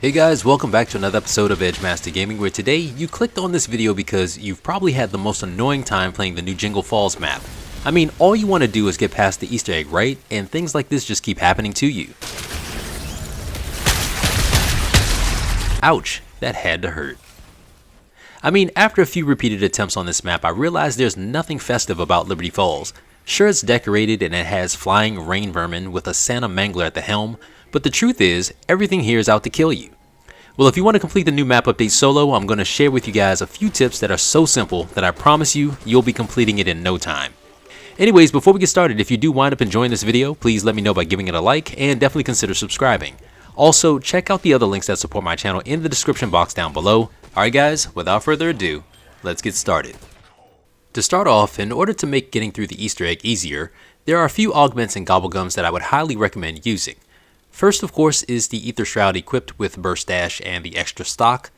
Hey guys, welcome back to another episode of EdgeMasterGaming, where today you clicked on this video because you've probably had the most annoying time playing the new Jingle Falls map. I mean, all you want to do is get past the Easter egg, right? And things like this just keep happening to you. Ouch, that had to hurt. I mean, after a few repeated attempts on this map, I realized there's nothing festive about Liberty Falls. Sure, it's decorated and it has flying rain vermin with a Santa Mangler at the helm, but the truth is, everything here is out to kill you. Well, if you want to complete the new map update solo, I'm going to share with you guys a few tips that are so simple that I promise you'll be completing it in no time. Anyways, before we get started, if you do wind up enjoying this video, please let me know by giving it a like and definitely consider subscribing. Also, check out the other links that support my channel in the description box down below. Alright guys, without further ado, let's get started. To start off, in order to make getting through the Easter egg easier, there are a few augments and gobble gums that I would highly recommend using. First, of course, is the Ether Shroud equipped with Burst Dash and the extra stock.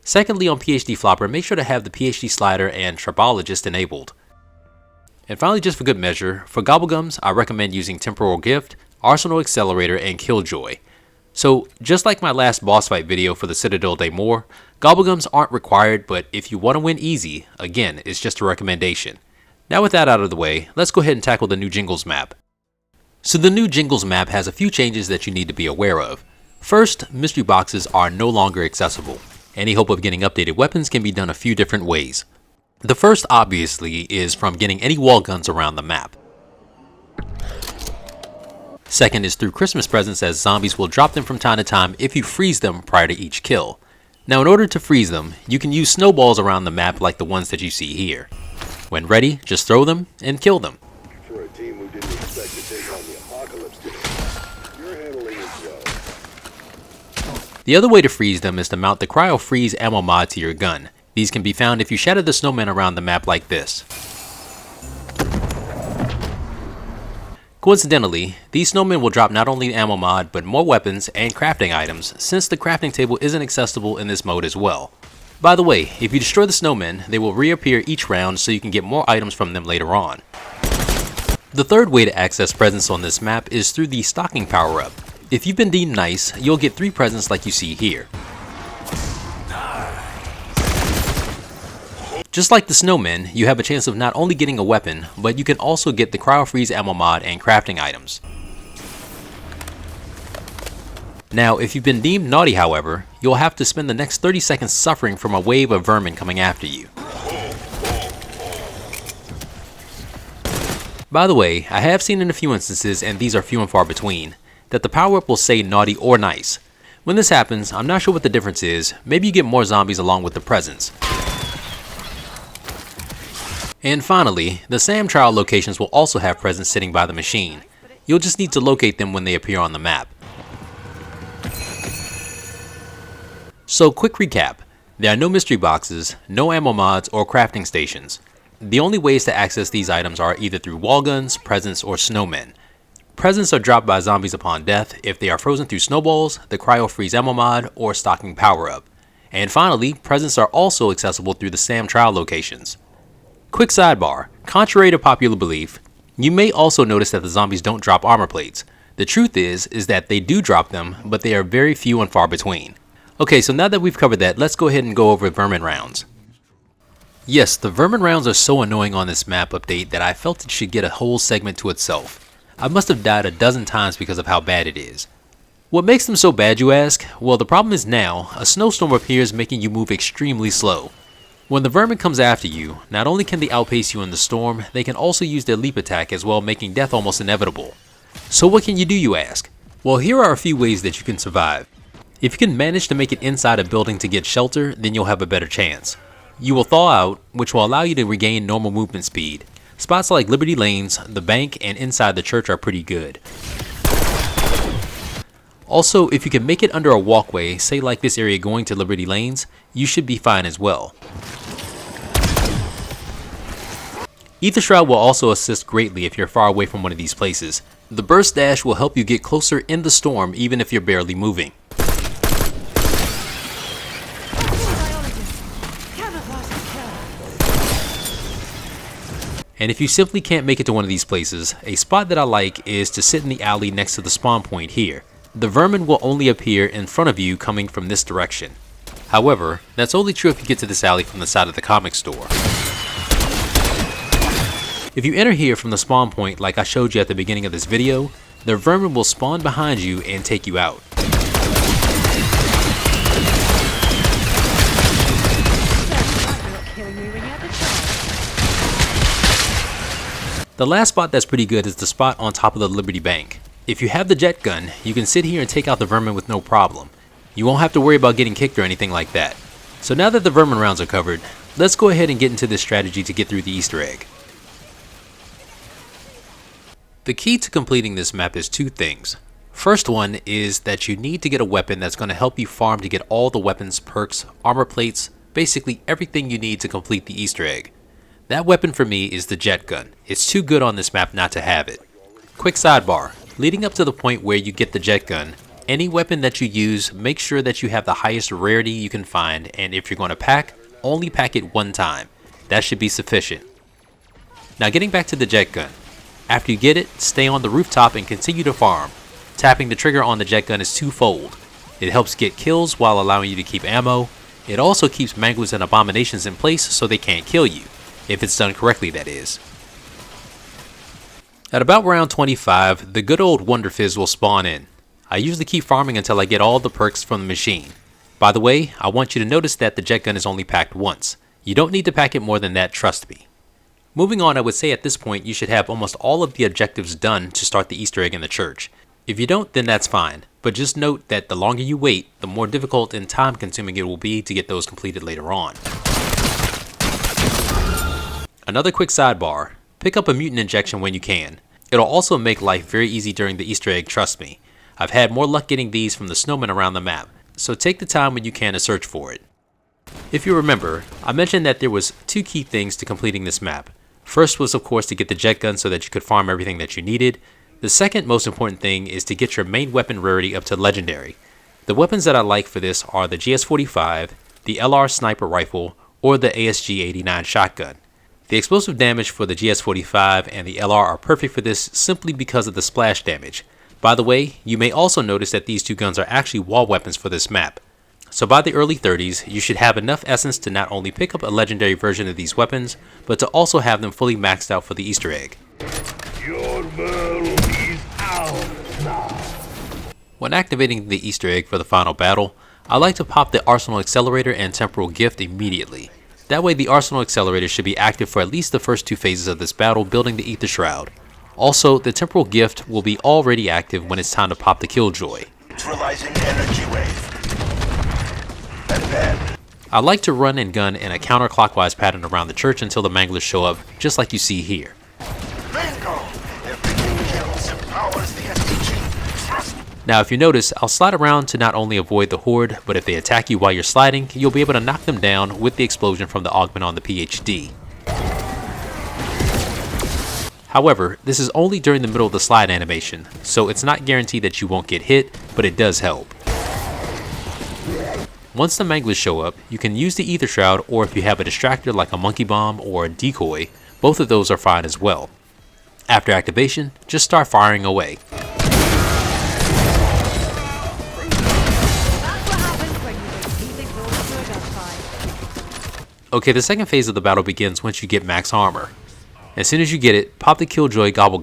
Secondly, on PhD Flopper, make sure to have the PhD Slider and Tribologist enabled. And finally, just for good measure, for Gobblegums, I recommend using Temporal Gift, Arsenal Accelerator, and Killjoy. So, just like my last boss fight video for the Citadel Day More, Gobblegums aren't required, but if you want to win easy, again, it's just a recommendation. Now with that out of the way, let's go ahead and tackle the new Jingles map. So the new Jingles map has a few changes that you need to be aware of. First, mystery boxes are no longer accessible. Any hope of getting updated weapons can be done a few different ways. The first, obviously, is from getting any wall guns around the map. Second is through Christmas presents, as zombies will drop them from time to time if you freeze them prior to each kill. Now in order to freeze them, you can use snowballs around the map like the ones that you see here. When ready, just throw them and kill them. For a team who didn't expect to take on the apocalypse today, you're handling it well. The other way to freeze them is to mount the Cryo Freeze ammo mod to your gun. These can be found if you shatter the snowmen around the map like this. Coincidentally, these snowmen will drop not only the ammo mod, but more weapons and crafting items, since the crafting table isn't accessible in this mode as well. By the way, if you destroy the snowmen, they will reappear each round so you can get more items from them later on. The third way to access presents on this map is through the Stocking power-up. If you've been deemed nice, you'll get 3 presents like you see here. Just like the snowmen, you have a chance of not only getting a weapon, but you can also get the Cryo Freeze ammo mod and crafting items. Now, if you've been deemed naughty, however, you'll have to spend the next 30 seconds suffering from a wave of vermin coming after you. By the way, I have seen in a few instances, and these are few and far between, that the power-up will say naughty or nice. When this happens, I'm not sure what the difference is. Maybe you get more zombies along with the presents. And finally, the SAM trial locations will also have presents sitting by the machine. You'll just need to locate them when they appear on the map. So quick recap, there are no mystery boxes, no ammo mods or crafting stations. The only ways to access these items are either through wall guns, presents, or snowmen. Presents are dropped by zombies upon death if they are frozen through snowballs, the Cryo Freeze ammo mod, or Stocking power-up. And finally, presents are also accessible through the SAM trial locations. Quick sidebar, contrary to popular belief, you may also notice that the zombies don't drop armor plates. The truth is that they do drop them, but they are very few and far between. Okay, so now that we've covered that, let's go ahead and go over Vermin Rounds. Yes, the Vermin Rounds are so annoying on this map update that I felt it should get a whole segment to itself. I must have died a dozen times because of how bad it is. What makes them so bad, you ask? Well, the problem is now, a snowstorm appears making you move extremely slow. When the vermin comes after you, not only can they outpace you in the storm, they can also use their leap attack as well, making death almost inevitable. So what can you do, you ask? Well, here are a few ways that you can survive. If you can manage to make it inside a building to get shelter, then you'll have a better chance. You will thaw out, which will allow you to regain normal movement speed. Spots like Liberty Lanes, the bank, and inside the church are pretty good. Also, if you can make it under a walkway, say like this area going to Liberty Lanes, you should be fine as well. Ether Shroud will also assist greatly if you're far away from one of these places. The Burst Dash will help you get closer in the storm even if you're barely moving. And if you simply can't make it to one of these places, a spot that I like is to sit in the alley next to the spawn point here. the vermin will only appear in front of you coming from this direction. However, that's only true if you get to this alley from the side of the comic store. If you enter here from the spawn point like I showed you at the beginning of this video, the vermin will spawn behind you and take you out. The last spot that's pretty good is the spot on top of the Liberty Bank. If you have the jet gun, you can sit here and take out the vermin with no problem. You won't have to worry about getting kicked or anything like that. So now that the vermin rounds are covered, let's go ahead and get into this strategy to get through the Easter egg. The key to completing this map is two things. First one is that you need to get a weapon that's going to help you farm to get all the weapons, perks, armor plates, basically everything you need to complete the Easter egg. That weapon for me is the jet gun. It's too good on this map not to have it. Quick sidebar, leading up to the point where you get the jet gun, any weapon that you use, make sure that you have the highest rarity you can find, and if you're going to pack, only pack it one time. That should be sufficient. Now getting back to the jet gun. After you get it, stay on the rooftop and continue to farm. Tapping the trigger on the jet gun is twofold. It helps get kills while allowing you to keep ammo. It also keeps manglers and abominations in place so they can't kill you. If it's done correctly, that is. At about round 25, the good old Wonder Fizz will spawn in. I usually keep farming until I get all the perks from the machine. By the way, I want you to notice that the jet gun is only packed once. You don't need to pack it more than that, trust me. Moving on, I would say at this point you should have almost all of the objectives done to start the Easter egg in the church. If you don't, then that's fine, but just note that the longer you wait, the more difficult and time consuming it will be to get those completed later on. Another quick sidebar, pick up a Mutant Injection when you can. It'll also make life very easy during the Easter egg, trust me. I've had more luck getting these from the snowmen around the map, so take the time when you can to search for it. If you remember, I mentioned that there was two key things to completing this map. First was of course to get the jet gun so that you could farm everything that you needed. The second most important thing is to get your main weapon rarity up to legendary. The weapons that I like for this are the GS45, the LR sniper rifle, or the ASG89 shotgun. The explosive damage for the GS45 and the LR are perfect for this simply because of the splash damage. By the way, you may also notice that these two guns are actually wall weapons for this map. So by the early 30s, you should have enough essence to not only pick up a legendary version of these weapons, but to also have them fully maxed out for the Easter egg. Your world is out now. When activating the Easter egg for the final battle, I like to pop the Arsenal Accelerator and Temporal Gift immediately. That way the Arsenal Accelerator should be active for at least the first two phases of this battle building the Ether Shroud. Also, the Temporal Gift will be already active when it's time to pop the Killjoy. Neutralizing energy wave. And then I like to run and gun in a counterclockwise pattern around the church until the manglers show up, just like you see here. bingo! Everything kills empowers the SDG. Trust me. Now if you notice, I'll slide around to not only avoid the horde, but if they attack you while you're sliding, you'll be able to knock them down with the explosion from the augment on the PhD. However, this is only during the middle of the slide animation, so it's not guaranteed that you won't get hit, but it does help. Once the manglers show up, you can use the Ether Shroud, or if you have a distractor like a monkey bomb or a decoy, both of those are fine as well. After activation, just start firing away. Okay, the second phase of the battle begins once you get max armor. As soon as you get it, pop the Killjoy Gobble.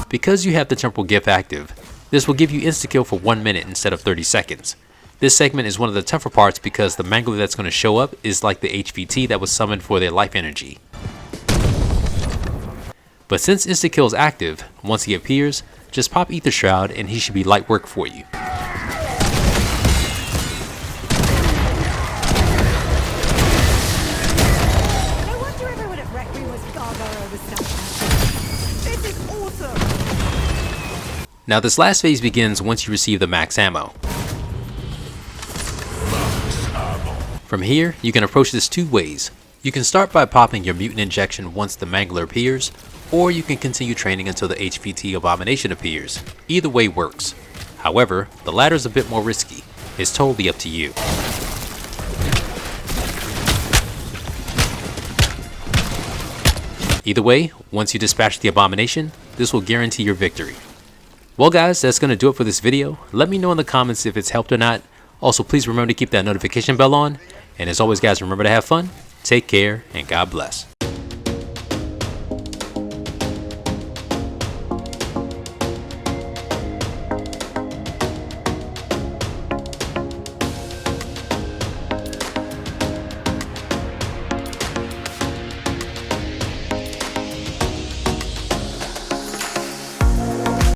Because you have the Temporal Gift active, this will give you insta-kill for 1 minute instead of 30 seconds. This segment is one of the tougher parts because the mangler that's going to show up is like the HVT that was summoned for their life energy. But since insta-kill is active, once he appears, just pop Ether Shroud and he should be light work for you. Now this last phase begins once you receive the max ammo. From here, you can approach this two ways. You can start by popping your Mutant Injection once the mangler appears, or you can continue training until the HVT Abomination appears. Either way works. However, the latter is a bit more risky. It's totally up to you. Either way, once you dispatch the Abomination, This will guarantee your victory. Well guys, that's going to do it for this video. Let me know in the comments if it's helped or not. Also, please remember to keep that notification bell on. And as always guys, remember to have fun, take care, and God bless.